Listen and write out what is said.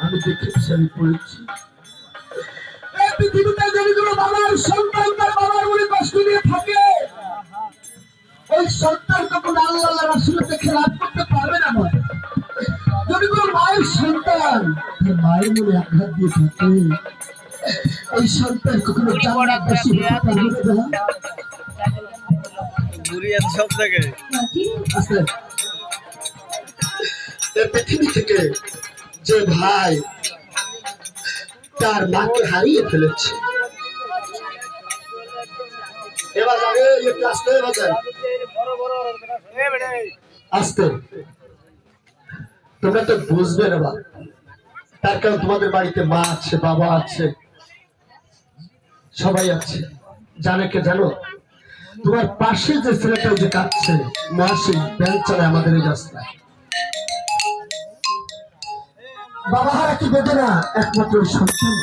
আমি দেখেছি, আমি পড়েছি এই পৃথিবীতে যদি কোনো বাবার সন্তান তার বাবার মনে কষ্ট দিয়ে থাকে, ওই সন্তান তখন আল্লাহ রাসূলের দেখে রাগ করতে পারবে না। যদি কোনো মায়ের সন্তান তার মায়ের মনে আঘাত দিয়ে থাকে, ওই সন্তান কখনো জান্নাতবাসী হতে পারবে না। সব জায়গায় পৃথিবী থেকে যে ভাই তার মাকে হারিয়ে ফেলেছে, এবার আগে একটু আসতে আসতে তোমরা তো বুঝবে না, তার কারণ তোমাদের বাড়িতে মা আছে, বাবা আছে, সবাই আছে। জানে কে জানো? তোমার পাশে যে ছেলেটা যে কাঁদছে, মহাশিল ব্যাংক চালায় আমাদের এই রাস্তায়, বাবা হারা কি বেদনা একমাত্র সন্তান।